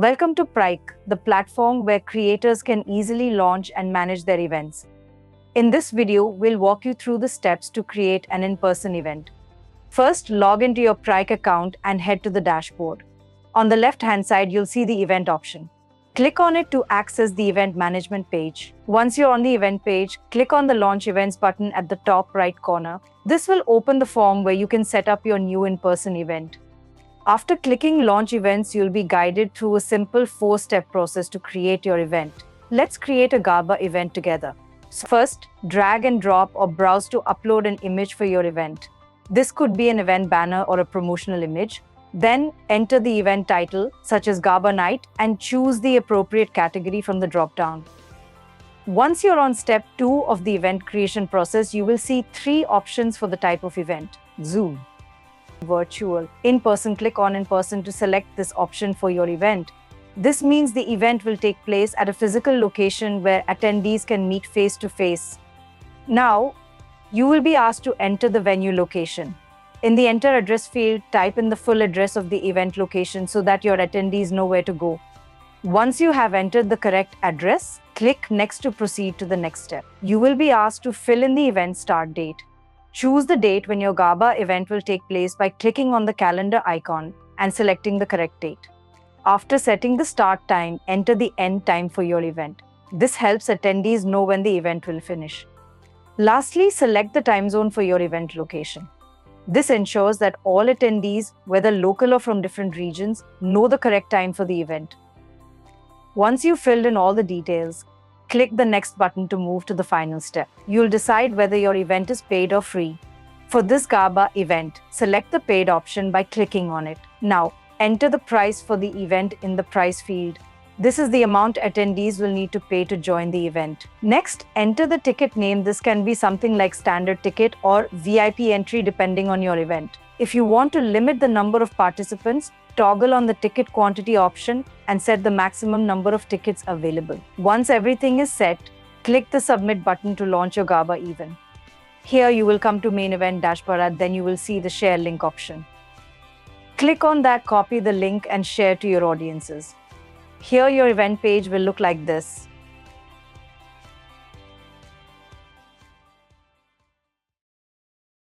Welcome to Pric, the platform where creators can easily launch and manage their events. In this video, we'll walk you through the steps to create an in-person event. First, log into your Pric account and head to the dashboard. On the left-hand side, you'll see the event option. Click on it to access the event management page. Once you're on the event page, click on the Launch Events button at the top right corner. This will open the form where you can set up your new in-person event. After clicking Launch Events, you'll be guided through a simple 4-step process to create your event. Let's create a Garba event together. First, drag and drop or browse to upload an image for your event. This could be an event banner or a promotional image. Then, enter the event title, such as Garba Night, and choose the appropriate category from the drop-down. Once you're on step 2 of the event creation process, you will see 3 options for the type of event: Zoom, virtual, in-person. Click on in-person to select this option for your event. This means the event will take place at a physical location where attendees can meet face-to-face. Now, you will be asked to enter the venue location. In the Enter Address field, type in the full address of the event location so that your attendees know where to go. Once you have entered the correct address, click Next to proceed to the next step. You will be asked to fill in the event start date. Choose the date when your Garba event will take place by clicking on the calendar icon and selecting the correct date. After setting the start time, enter the end time for your event. This helps attendees know when the event will finish. Lastly, select the time zone for your event location. This ensures that all attendees, whether local or from different regions, know the correct time for the event. Once you've filled in all the details, click the Next button to move to the final step. You'll decide whether your event is paid or free. For this Garba event, select the paid option by clicking on it. Now, enter the price for the event in the price field. This is the amount attendees will need to pay to join the event. Next, enter the ticket name. This can be something like standard ticket or VIP entry depending on your event. If you want to limit the number of participants, toggle on the ticket quantity option and set the maximum number of tickets available. Once everything is set, click the Submit button to launch your Garba event. Here you will come to Main Event Dashboard, then you will see the Share Link option. Click on that, copy the link and share to your audiences. Here your event page will look like this.